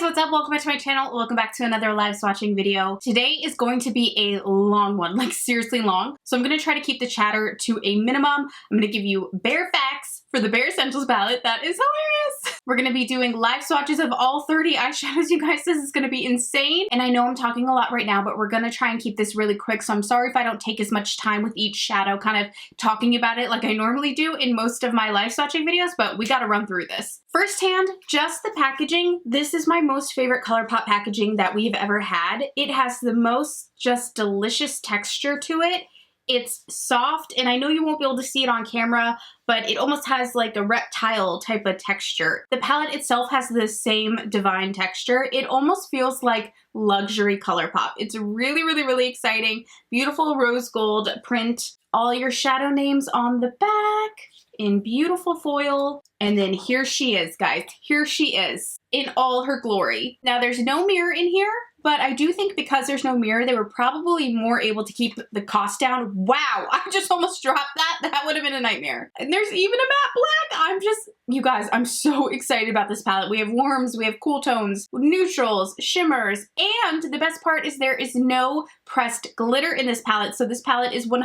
what's up? Welcome back to my channel. Welcome back to another live swatching video. Today is going to be a long one, like seriously long. So I'm going to try to keep the chatter to a minimum. I'm going to give you bare facts for the Bare Essentials palette. That is hilarious. We're going to be doing live swatches of all 30 eyeshadows, you guys. This is going to be insane. And I know I'm talking a lot right now, but we're going to try and keep this really quick. So I'm sorry if I don't take as much time with each shadow kind of talking about it like I normally do in most of my live swatching videos, but we got to run through this. Firsthand, just the packaging. This is my most favorite Colourpop packaging that we've ever had. It has the most just delicious texture to it. It's soft, and I know you won't be able to see it on camera, but it almost has like a reptile type of texture. The palette itself has the same divine texture. It almost feels like luxury Colourpop. It's really, really, really exciting. Beautiful rose gold print. All your shadow names on the back in beautiful foil. And then here she is, guys. Here she is in all her glory. Now, there's no mirror in here, but I do think because there's no mirror, they were probably more able to keep the cost down. Wow, I just almost dropped that. That would have been a nightmare. And there's even a matte black. You guys, I'm so excited about this palette. We have warms, we have cool tones, neutrals, shimmers, and the best part is there is no pressed glitter in this palette. So this palette is 100%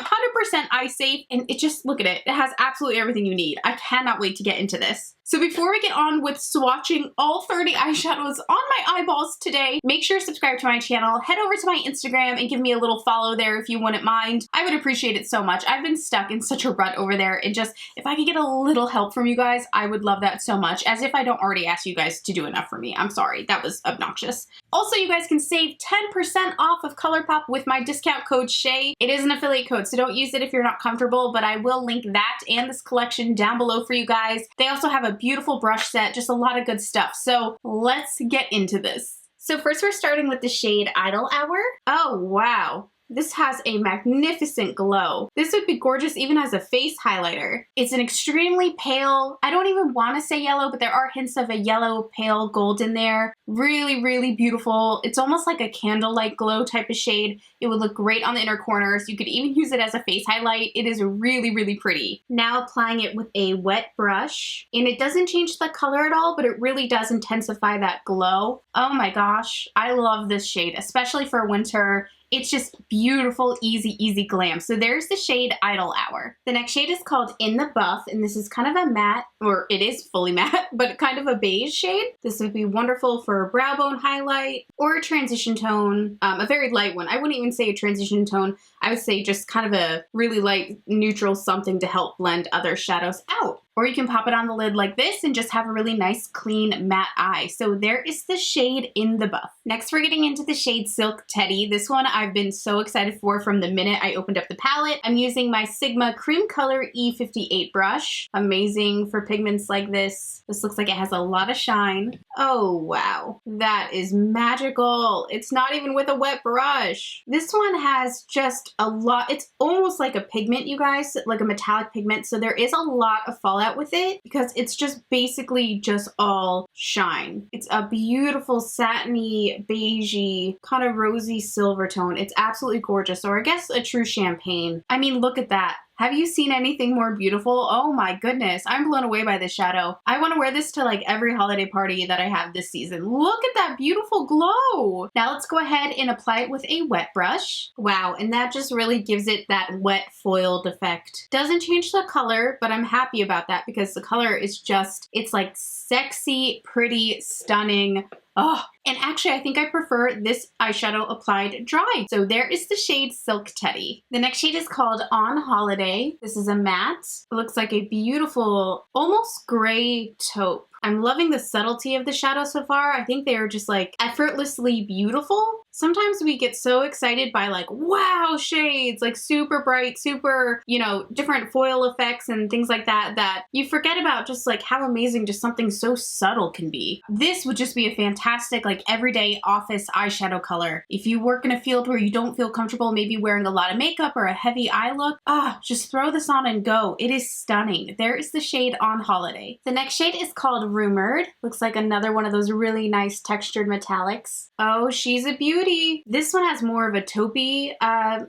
eye safe, and it just, look at it. It has absolutely everything you need. I cannot wait to get into this. So before we get on with swatching all 30 eyeshadows on my eyeballs today, make sure to subscribe to my channel, head over to my Instagram and give me a little follow there if you wouldn't mind. I would appreciate it so much. I've been stuck in such a rut over there, and just if I could get a little help from you guys, I would love that so much, as if I don't already ask you guys to do enough for me. I'm sorry, that was obnoxious. Also, you guys can save 10% off of Colourpop with my discount code SHAE. It is an affiliate code, so don't use it if you're not comfortable, but I will link that and this collection down below for you guys. They also have a beautiful brush set, just a lot of good stuff. So let's get into this. So first we're starting with the shade Idle Hour. Oh, wow. This has a magnificent glow. This would be gorgeous even as a face highlighter. It's an extremely pale, I don't even want to say yellow, but there are hints of a yellow pale gold in there. Really, really beautiful. It's almost like a candlelight glow type of shade. It would look great on the inner corners. You could even use it as a face highlight. It is really, really pretty. Now applying it with a wet brush, and it doesn't change the color at all, but it really does intensify that glow. Oh my gosh, I love this shade, especially for winter. It's just beautiful, easy, easy glam. So there's the shade Idle Hour. The next shade is called In the Buff, and this is kind of a matte, or it is fully matte, but kind of a beige shade. This would be wonderful for a brow bone highlight or a transition tone, a very light one. I wouldn't even say a transition tone. I would say just kind of a really light neutral something to help blend other shadows out. Or you can pop it on the lid like this and just have a really nice, clean, matte eye. So there is the shade In the Buff. Next, we're getting into the shade Silk Teddy. This one I've been so excited for from the minute I opened up the palette. I'm using my Sigma Cream Color E58 brush. Amazing for pigments like this. This looks like it has a lot of shine. Oh, wow. That is magical. It's not even with a wet brush. This one has just a lot. It's almost like a pigment, you guys, like a metallic pigment. So there is a lot of fallout with it because it's just basically just all shine. It's a beautiful satiny, beigey, kind of rosy silver tone. It's absolutely gorgeous, or I guess a true champagne. I mean, look at that. Have you seen anything more beautiful? Oh my goodness, I'm blown away by this shadow. I want to wear this to like every holiday party that I have this season. Look at that beautiful glow. Now let's go ahead and apply it with a wet brush. Wow, and that just really gives it that wet foiled effect. Doesn't change the color, but I'm happy about that because the color is just, it's like sexy, pretty, stunning. Oh, and actually I think I prefer this eyeshadow applied dry. So there is the shade Silk Teddy. The next shade is called On Holiday. This is a matte. It looks like a beautiful, almost gray taupe. I'm loving the subtlety of the shadow so far. I think they are just like effortlessly beautiful. Sometimes we get so excited by like, wow, shades, like super bright, super, you know, different foil effects and things like that, that you forget about just like how amazing just something so subtle can be. This would just be a fantastic like everyday office eyeshadow color. If you work in a field where you don't feel comfortable maybe wearing a lot of makeup or a heavy eye look, just throw this on and go. It is stunning. There is the shade On Holiday. The next shade is called Rumored. Looks like another one of those really nice textured metallics. Oh, she's a beauty. cutie. This one has more of a taupey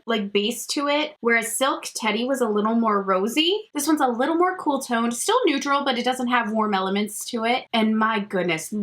like base to it, whereas Silk Teddy was a little more rosy. This one's a little more cool toned, still neutral, but it doesn't have warm elements to it. And my goodness,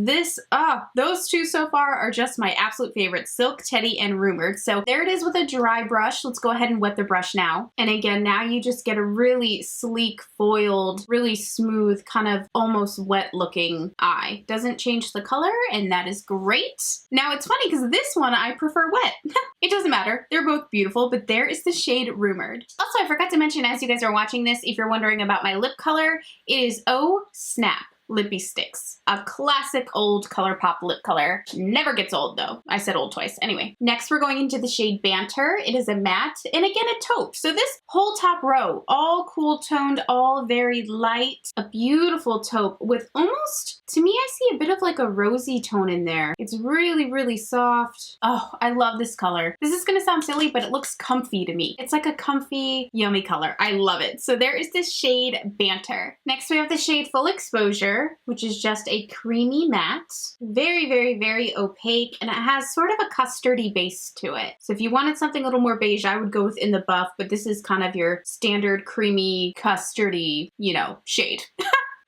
those two so far are just my absolute favorites, Silk Teddy and Rumored. So there it is with a dry brush. Let's go ahead and wet the brush now. And again, now you just get a really sleek, foiled, really smooth, kind of almost wet looking eye. Doesn't change the color, and that is great. Now it's funny because this one I prefer wet. It doesn't matter. They're both beautiful, but there is the shade Rumored. Also, I forgot to mention as you guys are watching this, if you're wondering about my lip color, it is Oh Snap Lippy Sticks. A classic old Colourpop lip color. Never gets old though. I said old twice. Anyway, next we're going into the shade Banter. It is a matte and again a taupe. So this whole top row, all cool toned, all very light. A beautiful taupe with almost, to me I see a bit of like a rosy tone in there. It's really, really soft. Oh, I love this color. This is gonna sound silly, but it looks comfy to me. It's like a comfy, yummy color. I love it. So there is this shade Banter. Next we have the shade Full Exposure, which is just a creamy matte. Very, very, very opaque, and it has sort of a custardy base to it. So if you wanted something a little more beige, I would go with In the Buff, but this is kind of your standard creamy, custardy, you know, shade.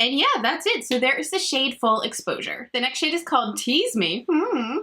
And yeah, that's it. So there is the shade Full Exposure. The next shade is called Tease Me.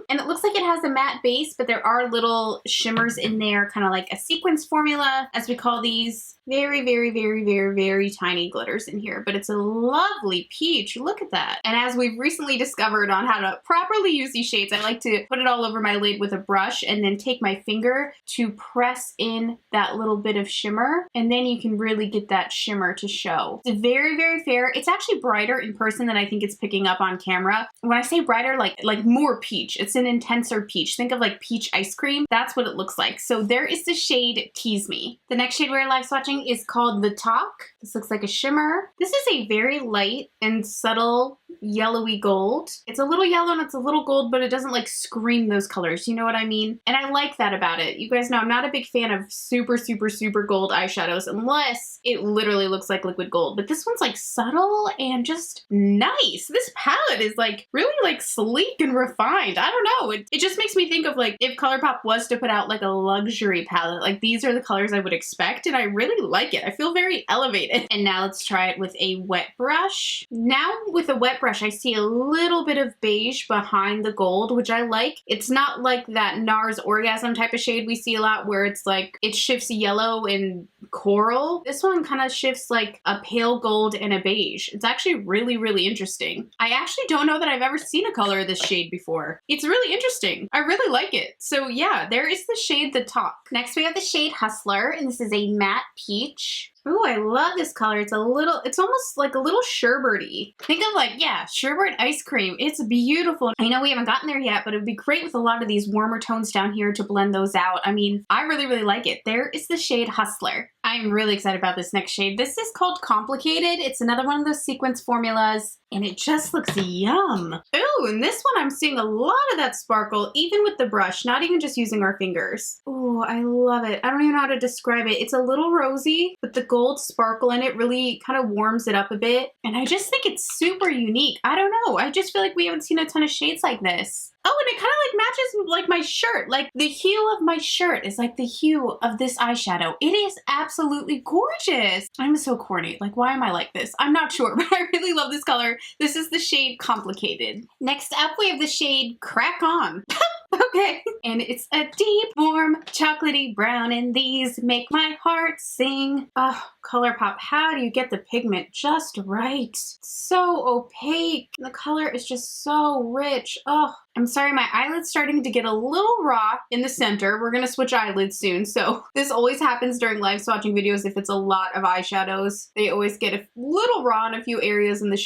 And it looks like it has a matte base, but there are little shimmers in there, kind of like a sequence formula, as we call these. Very, very, very, very, very tiny glitters in here, but it's a lovely peach. Look at that. And as we've recently discovered on how to properly use these shades, I like to put it all over my lid with a brush and then take my finger to press in that little bit of shimmer. And then you can really get that shimmer to show. It's very, very fair. It's actually brighter in person than I think it's picking up on camera. When I say brighter, like more peach. It's an intenser peach. Think of like peach ice cream. That's what it looks like. So there is the shade Tease Me. The next shade we're live swatching is called The Talk. This looks like a shimmer. This is a very light and subtle yellowy gold. It's a little yellow and it's a little gold, but it doesn't like scream those colors. You know what I mean? And I like that about it. You guys know I'm not a big fan of super, super, super gold eyeshadows unless it literally looks like liquid gold. But this one's like subtle and just nice. This palette is like really like sleek and refined. I don't know. It just makes me think of like if Colourpop was to put out like a luxury palette, like these are the colors I would expect, and I really like it. I feel very elevated. And now let's try it with a wet brush. Now with a wet brush, I see a little bit of beige behind the gold, which I like. It's not like that NARS Orgasm type of shade we see a lot where it's like it shifts yellow and coral. This one kind of shifts like a pale gold and a beige. It's actually really, really interesting. I actually don't know that I've ever seen a color of this shade before. It's really interesting. I really like it. So yeah, there is the shade The Talk. Next we have the shade Hustler, and this is a matte peach. Ooh, I love this color. It's almost like a little sherbety. Think of like, yeah, sherbet ice cream. It's beautiful. I know we haven't gotten there yet, but it would be great with a lot of these warmer tones down here to blend those out. I mean, I really, really like it. There is the shade Hustler. I'm really excited about this next shade. This is called Complicated. It's another one of those sequence formulas, and it just looks yum. Ooh, and this one I'm seeing a lot of that sparkle, even with the brush, not even just using our fingers. Ooh, I love it. I don't even know how to describe it. It's a little rosy, but the gold sparkle in it really kind of warms it up a bit. And I just think it's super unique. I don't know. I just feel like we haven't seen a ton of shades like this. Oh, and it kind of like matches like my shirt. Like the hue of my shirt is like the hue of this eyeshadow. It is absolutely gorgeous. I'm so corny. Like, why am I like this? I'm not sure, but I really love this color. This is the shade Complicated. Next up, we have the shade Crack On. Okay. And it's a deep, warm, chocolatey brown, and these make my heart sing. Oh, Colourpop, how do you get the pigment just right? So opaque. The color is just so rich. Oh, I'm sorry, my eyelid's starting to get a little raw in the center. We're gonna switch eyelids soon, so this always happens during live swatching videos if it's a lot of eyeshadows. They always get a little raw in a few areas and the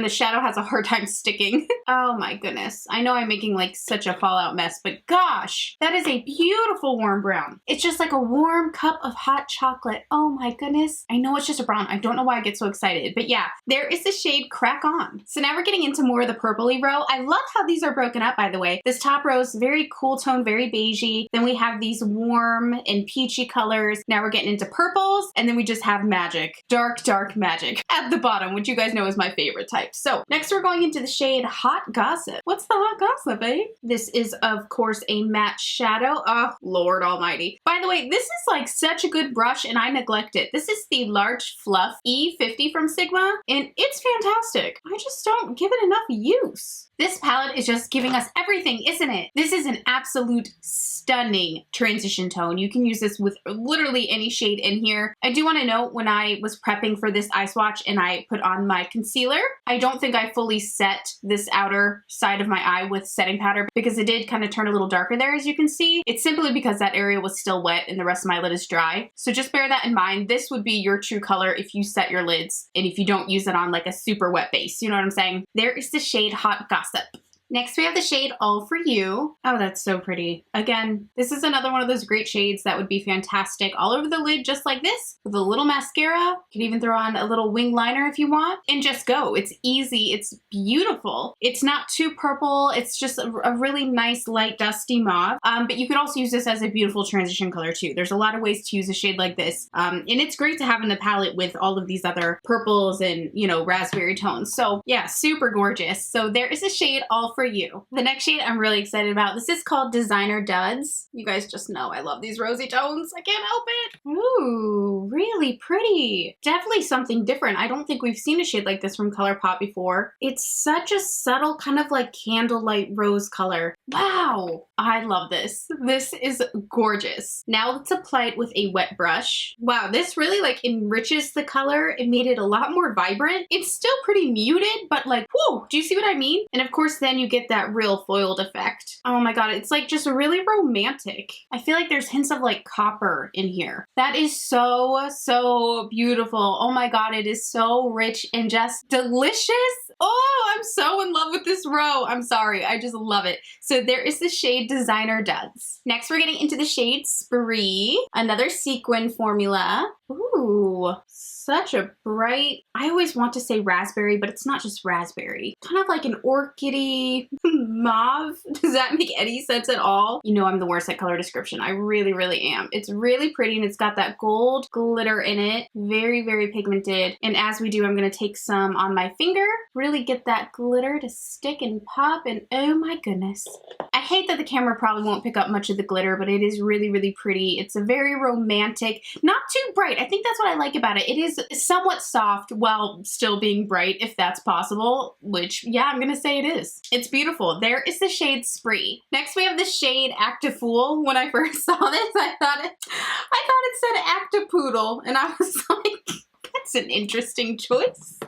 shadow has a hard time sticking. Oh my goodness. I know I'm making like such a fallout mess, but gosh, that is a beautiful warm brown. It's just like a warm cup of hot chocolate. Oh my goodness. I know it's just a brown. I don't know why I get so excited, but yeah, there is the shade Crack On. So now we're getting into more of the purpley row. I love how these are broken up that, by the way. This top row is very cool tone, very beigey. Then we have these warm and peachy colors. Now we're getting into purples, and then we just have magic. Dark, dark magic at the bottom, which you guys know is my favorite type. So next we're going into the shade Hot Gossip. What's the Hot Gossip, eh? This is, of course, a matte shadow. Oh, Lord almighty. By the way, this is like such a good brush, and I neglect it. This is the Large Fluff E50 from Sigma, and it's fantastic. I just don't give it enough use. This palette is just giving us everything, isn't it? This is an absolute stunning transition tone. You can use this with literally any shade in here. I do want to note, when I was prepping for this eye swatch and I put on my concealer, I don't think I fully set this outer side of my eye with setting powder because it did kind of turn a little darker there, as you can see. It's simply because that area was still wet and the rest of my lid is dry. So just bear that in mind. This would be your true color if you set your lids and if you don't use it on like a super wet base. You know what I'm saying? There is the shade Hot Gossip. Next, we have the shade All For You. Oh, that's so pretty. Again, this is another one of those great shades that would be fantastic all over the lid, just like this, with a little mascara. You can even throw on a little wing liner if you want, and just go. It's easy. It's beautiful. It's not too purple. It's just a really nice, light, dusty mauve. But you could also use this as a beautiful transition color, too. There's a lot of ways to use a shade like this. And it's great to have in the palette with all of these other purples and, you know, raspberry tones. So, yeah, super gorgeous. So there is a shade All For You. The next shade I'm really excited about. This is called Designer Duds. You guys just know I love these rosy tones. I can't help it. Ooh, really pretty. Definitely something different. I don't think we've seen a shade like this from Colourpop before. It's such a subtle kind of like candlelight rose color. Wow, I love this. This is gorgeous. Now let's apply it with a wet brush. Wow, this really like enriches the color. It made it a lot more vibrant. It's still pretty muted, but like, whoa, do you see what I mean? And of course, then you get that real foiled effect. Oh my god, it's like just really romantic. I feel like there's hints of like copper in here. That is so, so beautiful. Oh my god, it is so rich and just delicious. Oh, I'm so in love with this row. I'm sorry, I just love it. So there is the shade Designer Duds. Next, we're getting into the shade Spree, another sequin formula. Ooh, such a bright, I always want to say raspberry, but it's not just raspberry. Kind of like an orchidy mauve. Does that make any sense at all? You know I'm the worst at color description. I really, really am. It's really pretty and it's got that gold glitter in it. Very, very pigmented. And as we do, I'm going to take some on my finger, really get that glitter to stick and pop, and oh my goodness. I hate that the camera probably won't pick up much of the glitter, but it is really, really pretty. It's a very romantic, not too bright. I think that's what I like about it. It is somewhat soft while still being bright, if that's possible, which, yeah, I'm gonna say it is. It's beautiful. There is the shade Spree. Next, we have the shade Act a Fool. When I first saw this, I thought it said Act a Poodle, and I was like, that's an interesting choice.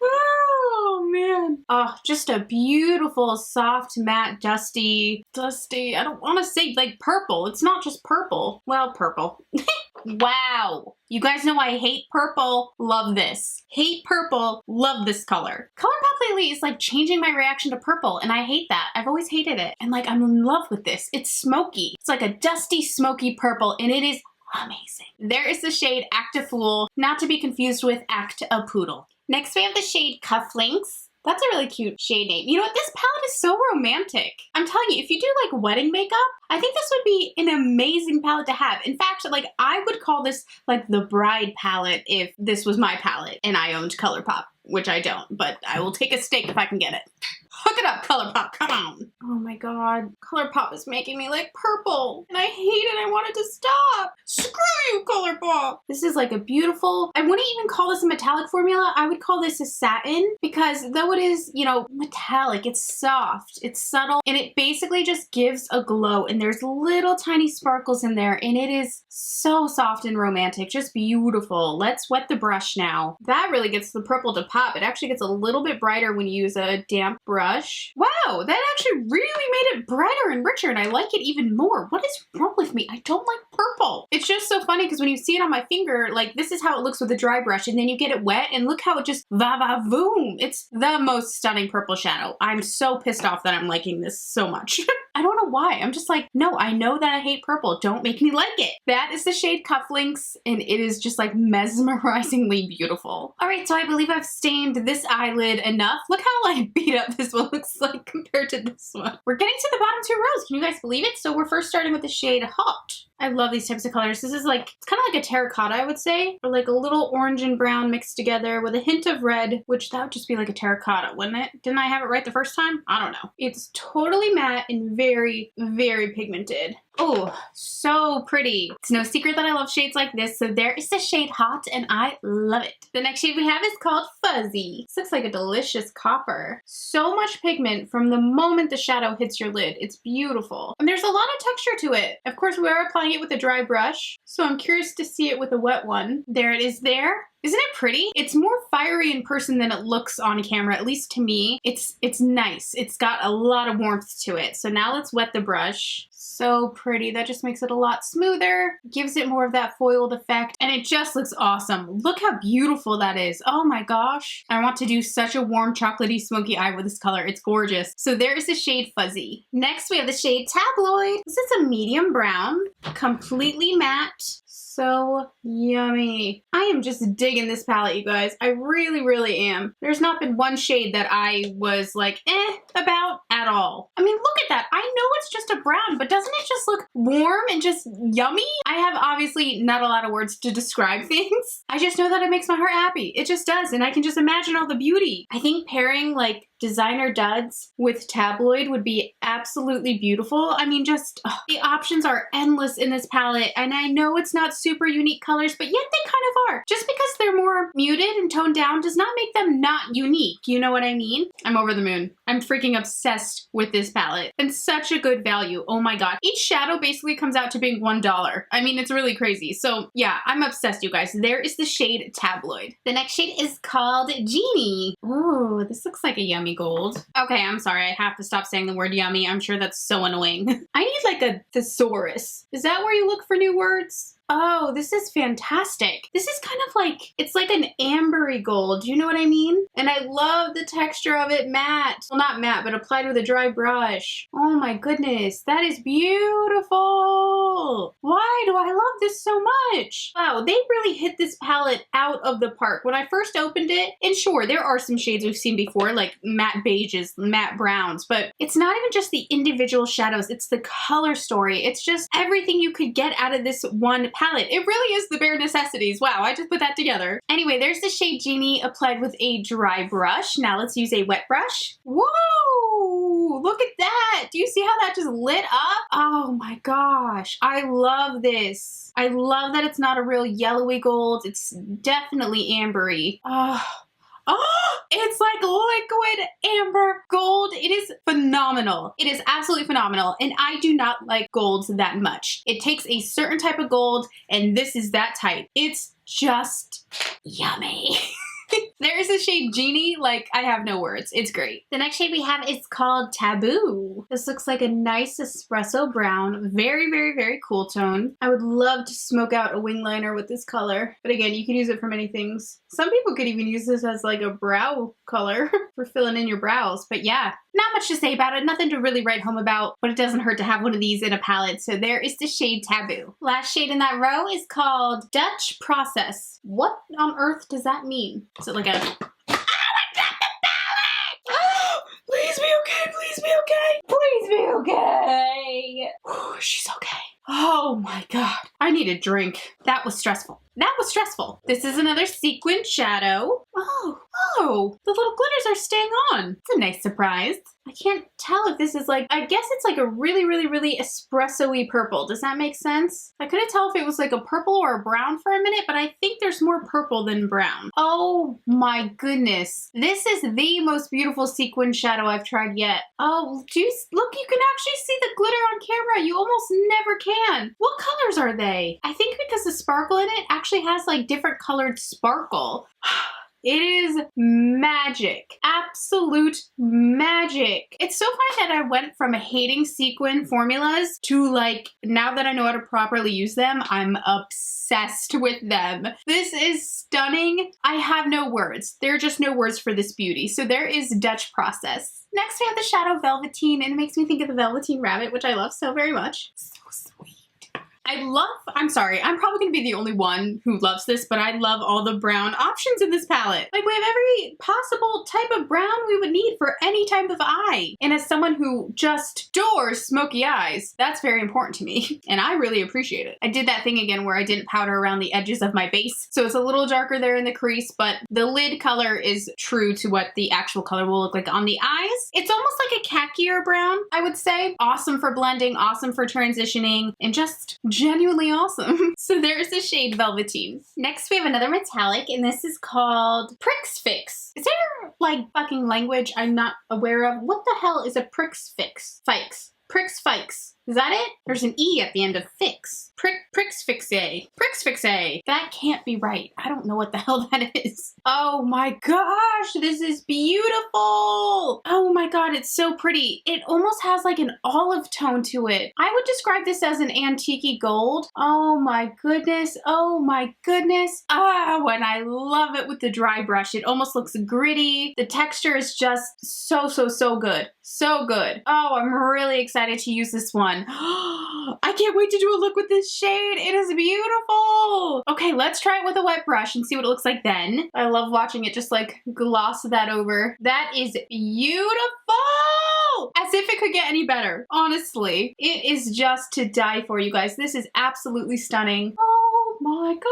Oh man. Oh, just a beautiful, soft, matte, dusty, I don't want to say like purple. It's not just purple. Well, purple. Wow. You guys know I hate purple. Love this. Hate purple. Love this color. Colourpop lately is like changing my reaction to purple, and I hate that. I've always hated it. And like, I'm in love with this. It's smoky. It's like a dusty, smoky purple, and it is amazing. There is the shade Act a Fool, not to be confused with Act a Poodle. Next, we have the shade Cufflinks. That's a really cute shade name. You know what? This palette is so romantic. I'm telling you, if you do like wedding makeup, I think this would be an amazing palette to have. In fact, like I would call this like the bride palette if this was my palette and I owned Colourpop, which I don't, but I will take a stake if I can get it. Hook it up, Colourpop, come on. Oh my god, Colourpop is making me like purple, and I hate it, I want it to stop. Screw you, Colourpop. This is like a beautiful, I wouldn't even call this a metallic formula, I would call this a satin, because though it is, you know, metallic, it's soft, it's subtle, and it basically just gives a glow, and there's little tiny sparkles in there, and it is so soft and romantic, just beautiful. Let's wet the brush now. That really gets the purple to pop. It actually gets a little bit brighter when you use a damp brush. Wow, that actually really made it brighter and richer, and I like it even more. What is wrong with me? I don't like purple. It's just so funny because when you see it on my finger, like this is how it looks with a dry brush, and then you get it wet, and look how it just va-va-voom. It's the most stunning purple shadow. I'm so pissed off that I'm liking this so much. I don't know why. I'm just like, no, I know that I hate purple. Don't make me like it. That is the shade Cufflinks, and it is just like mesmerizingly beautiful. All right, so I believe I've stained this eyelid enough. Look how like beat up this one looks like compared to this one. We're getting to the bottom 2 rows. Can you guys believe it? So we're first starting with the shade Hot. I love these types of colors. This is like, it's kind of like a terracotta, I would say, or like a little orange and brown mixed together with a hint of red, which that would just be like a terracotta, wouldn't it? Didn't I have it right the first time? I don't know. It's totally matte and very, very pigmented. Oh, so pretty. It's no secret that I love shades like this, so there is the shade Hot, and I love it. The next shade we have is called Fuzzy. This looks like a delicious copper. So much pigment from the moment the shadow hits your lid. It's beautiful. And there's a lot of texture to it. Of course, we are applying it with a dry brush, so I'm curious to see it with a wet one. There it is there. Isn't it pretty? It's more fiery in person than it looks on camera, at least to me. It's nice. It's got a lot of warmth to it. So now let's wet the brush. So pretty. That just makes it a lot smoother, gives it more of that foiled effect, and it just looks awesome. Look how beautiful that is. Oh my gosh. I want to do such a warm chocolatey smoky eye with this color. It's gorgeous. So there's the shade Fuzzy. Next we have the shade Tabloid. This is a medium brown, completely matte. So yummy. I am just digging this palette, you guys. I really, really am. There's not been one shade that I was like, about at all. I mean, look at that. I know it's just a brown, but doesn't it just look warm and just yummy? I have obviously not a lot of words to describe things. I just know that it makes my heart happy. It just does, and I can just imagine all the beauty. I think pairing like designer duds with tabloid would be absolutely beautiful. I mean, just the options are endless in this palette, and I know it's not super unique colors, but yet they kind of are. Just because they're more muted and toned down does not make them not unique. You know what I mean? I'm over the moon. I'm freaking obsessed with this palette, and such a good value. Oh my god. Each shadow basically comes out to being $1. I mean, it's really crazy. So yeah, I'm obsessed, you guys. There is the shade Tabloid. The next shade is called Genie. Oh, this looks like a yummy gold. Okay, I'm sorry. I have to stop saying the word yummy. I'm sure that's so annoying. I need like a thesaurus. Is that where you look for new words? Oh, this is fantastic. This is kind of like, it's like an ambery gold. Do you know what I mean? And I love the texture of it matte. Well, not matte, but applied with a dry brush. Oh my goodness, that is beautiful. Why do I love this so much? Wow, they really hit this palette out of the park. When I first opened it, and sure, there are some shades we've seen before, like matte beiges, matte browns, but it's not even just the individual shadows, it's the color story. It's just everything you could get out of this one palette. It really is the bare necessities. Wow, I just put that together. Anyway, there's the shade Genie applied with a dry brush. Now let's use a wet brush. Whoa! Look at that! Do you see how that just lit up? Oh my gosh, I love this. I love that it's not a real yellowy gold. It's definitely ambery. Oh, it's like liquid amber gold. It is phenomenal. It is absolutely phenomenal. And I do not like golds that much. It takes a certain type of gold, and this is that type. It's just yummy. There's a shade Genie, like I have no words. It's great. The next shade we have is called Taboo. This looks like a nice espresso brown. Very, very, very cool tone. I would love to smoke out a wing liner with this color. But again, you can use it for many things. Some people could even use this as like a brow color for filling in your brows. But yeah, not much to say about it. Nothing to really write home about, but it doesn't hurt to have one of these in a palette. So there is the shade Taboo. Last shade in that row is called Dutch Process. What on earth does that mean? Is it like a... Oh, I dropped the palette! Oh, please be okay, please be okay. Please be okay. Whew, she's okay. Oh my god. I need a drink. That was stressful. That was stressful. This is another sequin shadow. Oh, the little glitters are staying on. It's a nice surprise. I can't tell if this is like, I guess it's like a really, really, really espresso-y purple. Does that make sense? I couldn't tell if it was like a purple or a brown for a minute, but I think there's more purple than brown. Oh my goodness. This is the most beautiful sequin shadow I've tried yet. Oh, look, you can actually see the glitter on camera. You almost never can. What colors are they? I think because the sparkle in it actually has like different colored sparkle. It is magic. Absolute magic. It's so funny that I went from hating sequin formulas to like, now that I know how to properly use them, I'm obsessed with them. This is stunning. I have no words. There are just no words for this beauty. So there is Dutch process. Next we have the Shadow Velveteen, and it makes me think of the Velveteen Rabbit, which I love so very much. So sweet. I'm sorry, I'm probably gonna be the only one who loves this, but I love all the brown options in this palette. Like, we have every possible type of brown we would need for any type of eye. And as someone who just adores smoky eyes, that's very important to me, and I really appreciate it. I did that thing again where I didn't powder around the edges of my base, so it's a little darker there in the crease, but the lid color is true to what the actual color will look like on the eyes. It's almost like a khakier brown, I would say. Awesome for blending, awesome for transitioning, and just genuinely awesome. So there's the shade Velveteen. Next we have another metallic, and this is called Prix Fix. Is there like fucking language I'm not aware of? What the hell is a Prix Fix? Prix Fix. Is that it? There's an E at the end of fix. Prix Fixe. Prix Fixe. That can't be right. I don't know what the hell that is. Oh my gosh, this is beautiful. Oh my god, it's so pretty. It almost has like an olive tone to it. I would describe this as an antique gold. Oh my goodness. Oh my goodness. Oh, and I love it with the dry brush. It almost looks gritty. The texture is just so good. So good. Oh, I'm really excited to use this one. I can't wait to do a look with this shade. It is beautiful. Okay, let's try it with a wet brush and see what it looks like then. I love watching it just like gloss that over. That is beautiful. As if it could get any better. Honestly, it is just to die for, you guys. This is absolutely stunning. Oh my god.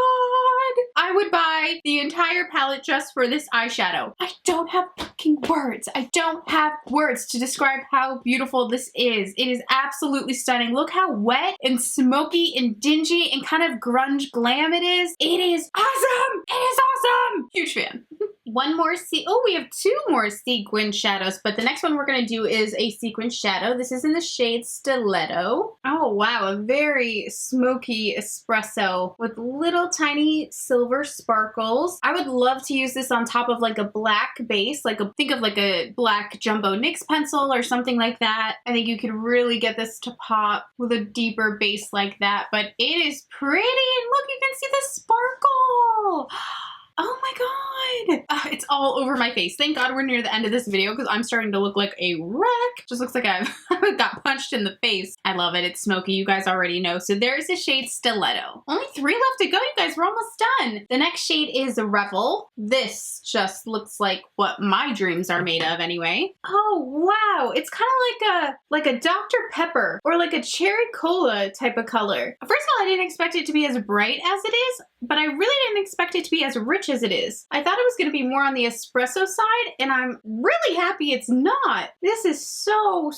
I would buy the entire palette just for this eyeshadow. I don't have fucking words. I don't have words to describe how beautiful this is. It is absolutely stunning. Look how wet and smoky and dingy and kind of grunge glam it is. It is awesome. It is awesome. Huge fan. One more we have two more sequin shadows, but the next one we're gonna do is a sequin shadow. This is in the shade Stiletto. Oh wow, a very smoky espresso with little tiny silver sparkles. I would love to use this on top of like a black base, think of like a black jumbo NYX pencil or something like that. I think you could really get this to pop with a deeper base like that, but it is pretty, and look, you can see the sparkle. Oh my god! It's all over my face. Thank god we're near the end of this video because I'm starting to look like a wreck. Just looks like I've got punched in the face. I love it. It's smoky. You guys already know. So there's the shade Stiletto. Only 3 left to go, you guys. We're almost done. The next shade is Revel. This just looks like what my dreams are made of anyway. Oh wow! It's kind of like a Dr. Pepper or like a cherry cola type of color. First of all, I didn't expect it to be as bright as it is, but I really didn't expect it to be as rich as it is. I thought it was going to be more on the espresso side, and I'm really happy it's not. This is so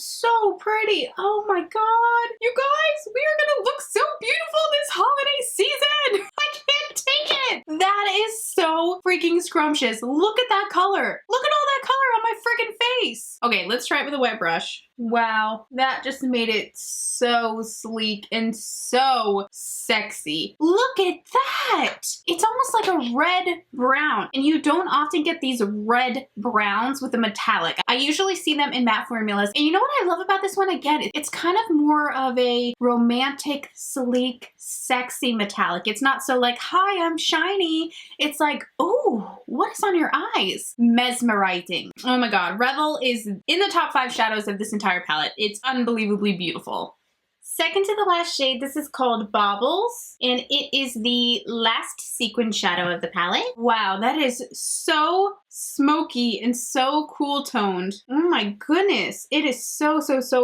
pretty. Oh my god. You guys, we are going to look so beautiful this holiday season. I can't take it. That is so freaking scrumptious. Look at that color. Look at all that color on my freaking face. Okay, let's try it with a wet brush. Wow, that just made it so sleek and so sexy. Look at that! It's almost like a red brown, and you don't often get these red browns with a metallic. I usually see them in matte formulas, and you know what I love about this one? Again, it's kind of more of a romantic, sleek, sexy metallic. It's not so like, hi, I'm shiny. It's like, oh, what is on your eyes? Mesmerizing. Oh my god, Revel is in the top 5 shadows of this entire palette. It's unbelievably beautiful. Second to the last shade, this is called Baubles, and it is the last sequin shadow of the palette. Wow, that is so smoky and so cool toned. Oh my goodness, it is so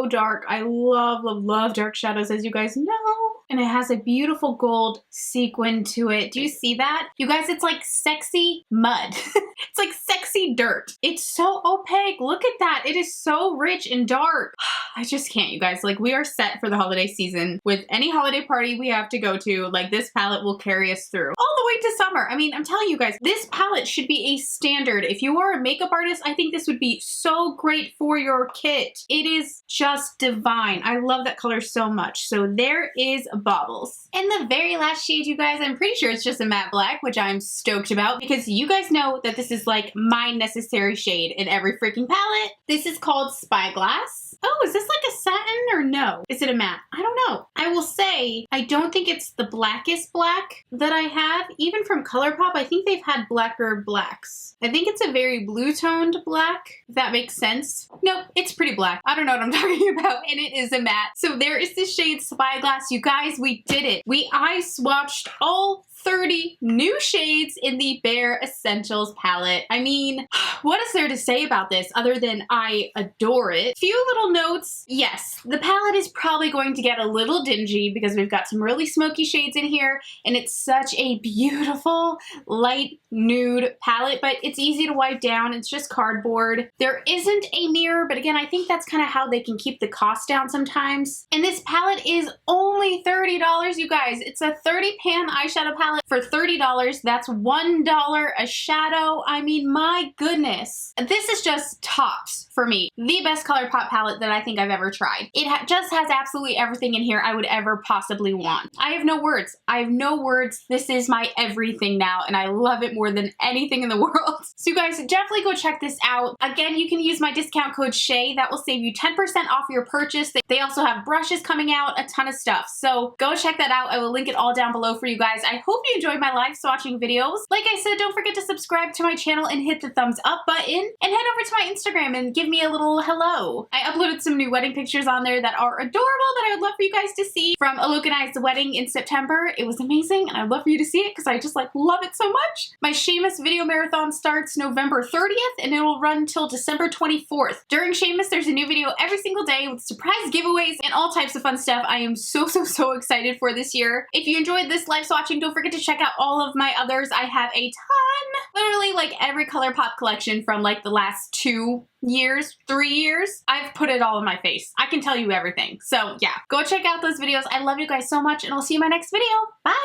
dark. I love dark shadows, as you guys know. And it has a beautiful gold sequin to it. Do you see that? You guys, it's like sexy mud. It's like sexy dirt. It's so opaque. Look at that. It is so rich and dark. I just can't, you guys. Like, we are set for the holiday season. With any holiday party we have to go to, like, this palette will carry us through. All the way into summer. I mean, I'm telling you guys, this palette should be a standard. If you are a makeup artist, I think this would be so great for your kit. It is just divine. I love that color so much. So there is Baubles. And the very last shade, you guys, I'm pretty sure it's just a matte black, which I'm stoked about because you guys know that this is like my necessary shade in every freaking palette. This is called Spyglass. Oh, is this like a satin or no? Is it a matte? I don't know. I will say, I don't think it's the blackest black that I have. Even from Colourpop, I think they've had blacker blacks. I think it's a very blue toned black, if that makes sense. Nope, it's pretty black. I don't know what I'm talking about, and it is a matte. So there is this shade Spyglass. You guys, we did it. I swatched all 30 new shades in the Bare Essentials palette. I mean, what is there to say about this other than I adore it? Few little notes. Yes, the palette is probably going to get a little dingy because we've got some really smoky shades in here, and it's such a beautiful light nude palette, but it's easy to wipe down. It's just cardboard. There isn't a mirror, but again, I think that's kind of how they can keep the cost down sometimes. And this palette is only $30, you guys. It's a 30 pan eyeshadow palette for $30. That's $1 a shadow. I mean, my goodness. This is just tops for me. The best Colourpop palette that I think I've ever tried. It just has absolutely everything in here I would ever possibly want. I have no words. I have no words. This is my everything now, and I love it more than anything in the world. So you guys definitely go check this out. Again, you can use my discount code SHAE. That will save you 10% off your purchase. They also have brushes coming out, a ton of stuff. So go check that out. I will link it all down below for you guys. I hope you enjoyed my live swatching videos. Like I said, don't forget to subscribe to my channel and hit the thumbs up button, and head over to my Instagram and give me a little hello. I uploaded some new wedding pictures on there that are adorable that I would love for you guys to see from Alok and I's wedding in September. It was amazing, and I'd love for you to see it because I just like love it so much. My Shameless video marathon starts November 30th, and it will run till December 24th. During Shameless, there's a new video every single day with surprise giveaways and all types of fun stuff. I am so excited for this year. If you enjoyed this live swatching, don't forget to check out all of my others. I have a ton, literally like every Colourpop collection from like the last 2 years, 3 years. I've put it all in my face. I can tell you everything. So yeah, go check out those videos. I love you guys so much, and I'll see you in my next video. Bye!